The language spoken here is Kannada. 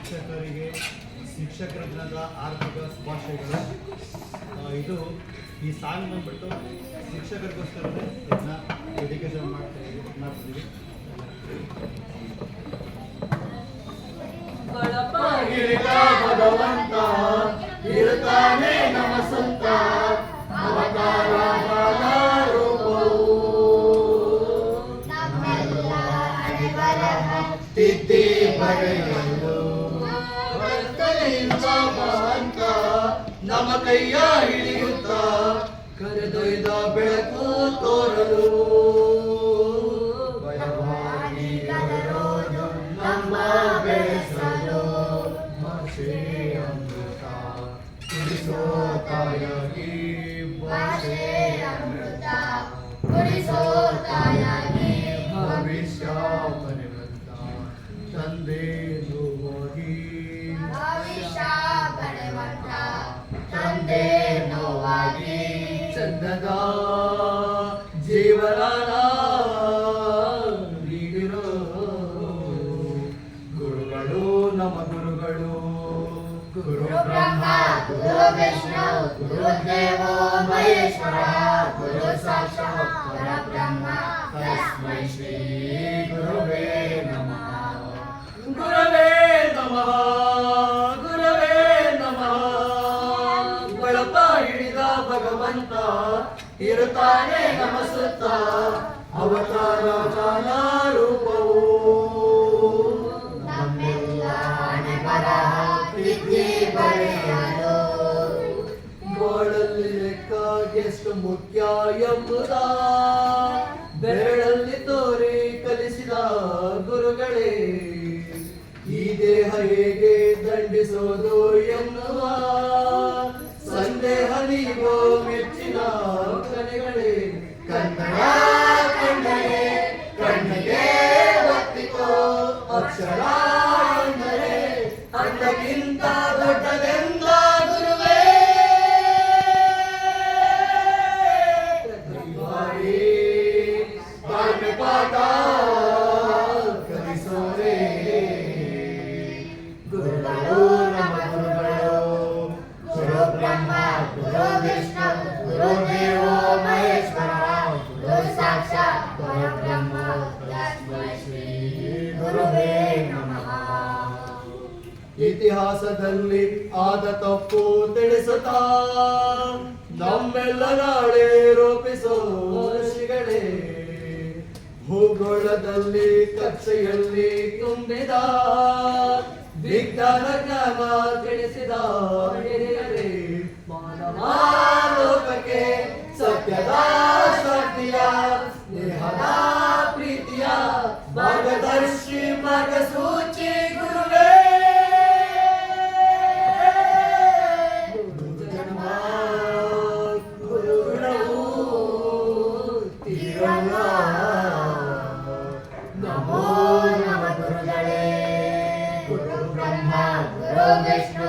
ಶಿಕ್ಷಕರಿಗೆ ಶಿಕ್ಷಕರ ದಿನದ ಆರ್ಥಿಕ ಶುಭಾಶಯಗಳು. ಇದು ಈ ಸಾಂಗ್ ಬಂದ್ಬಿಟ್ಟು ಶಿಕ್ಷಕರಿಗೋಸ್ಕರನೇ ಇದನ್ನ ಡೆಡಿಕೇಶನ್ ಮಾಡ್ತಿದ್ದೀವಿ. ಭಗವಂತ ಇರುತ್ತಾನೆ ನಮ್ಮ ಸಂತ ಅವತಾರ ತಿದ್ದಿ ಬರೆಯಲು ಅಂತ ನಮ್ಮ ಕೈಯ ಹಿಡಿಯುತ್ತ ಕರೆದೊಯ್ದ ಬೆಳಕು ತೋರಲು ನಮ್ಮ ಬೆಳೆಸಲು ಭಾಷೆ ಅಮೃತ ಕುಡಿಸೋ ತಾಯಾಗಿ ಭಾಷೆ ಅಮೃತ ಕುಡಿಸೋ ತಾಯಾಗಿ ಭವಿಷ್ಯ ತಂದೆ ನೋವಾಗಿ ಭವಿಷ್ಯ ಬರೆವಂತ ತಂದೆ ನೋವಾಗಿ ಚಂದದ ಜೀವನ ನೀಡಿರೋ ಗುರುಗಳು ನಮ್ಮ ಗುರುಗಳು. ಗುರು ಬ್ರಹ್ಮ ಗುರು ವಿಷ್ಣು ಗುರು ದೇವೋ ಮಹೇಶ್ವರ ಗುರು ಸಾಕ್ಷಾತ್ ಪರಬ್ರಹ್ಮ ತಸ್ಮೈ ಶ್ರೀ ಗುರುವೇ ನಮಃ. ಗುರವೇ ನಮಃ ಗುರವೇ ನಮಃ. ಬಳಪ ಹಿಡಿದ ಭಗವಂತ ಇರುತ್ತಾನೆ ನಮ್ಮ ಸುತ್ತ ಅವತಾರ ಕಾಲ ರೂಪವು ನಮ್ಮೆಲ್ಲ ಹಣೆ ಬರಹ ತಿದ್ದಿ ಬರೆಯಲು ಗೋಳಲ್ಲಿ ಲೆಕ್ಕ ಎಷ್ಟು ಮುಖ್ಯ ಎಂಬುದ ಬೆರಳಲ್ಲಿ ತೋರಿ ಕಲಿಸಿದ ಗುರುಗಳೇ. ಈ ದೇಹ ಹೇಗೆ ದಂಡಿಸೋದು ಎನ್ನುವ ಸಂದೇಹ ನೀವು ಮೆಚ್ಚಿನ ಕಲೆಗಳೇ. ಕನ್ನಡ ಕಂಡರೆ ಕಣ್ಣಿಗೆ ಒತ್ತಿಕೋ ಅಕ್ಷರ ಅಂದರೆ ಅನ್ನಕ್ಕಿಂತ ದೊಡ್ಡದೆಂದ ಗುರುವೇ. ಪ್ರತಿ ಪಾಠ ಕಲಿಸೋರೇ ಗುರುಗಳು ನಮ್ಮ ಗುರುಗಳು. ಗುರು ಬ್ರಹ್ಮ ಗುರು ವಿಷ್ಣು ಗುರು ದೇವೋ ಮಹೇಶ್ವರ ಗುರು ಸಾಕ್ಷಾತ್ ಪರಬ್ರಹ್ಮ ತಸ್ಮೈ ಶ್ರೀ ಗುರುವೇ ನಮಃ. ಇತಿಹಾಸದಲ್ಲಿ ಆದ ತಪ್ಪು ತಿಳಿಸುತ್ತಾ ನಮ್ಮೆಲ್ಲ ನಾಳೆ ರೂಪಿಸೋ ಋಷಿಗಳೇ. ಭೂಗೋಳದಲ್ಲಿ ಕಕ್ಷೆಯಲ್ಲಿ ತುಂಬಿದ ವಿಜ್ಞಾನ ಜ್ಞಾನ ತಿಳಿಸಿದ ಹಿರಿಯರೇ. ಮಾನವ ಲೋಕಕ್ಕೆ ಸತ್ಯದ ಶಾಂತಿಯ ಸ್ನೇಹದ ಪ್ರೀತಿಯ ಮಾರ್ಗದರ್ಶಿ ಮಾರ್ಗಸೂಚಿ ಗುರುವೇ. ಜನ್ಮ ಗುರುಗುಣವು ತಿರುಳ ನಮೋ ನಮ ಗುರುಗಳೇ. ಗುರು ಬ್ರಹ್ಮ ಗುರು ವಿಷ್ಣು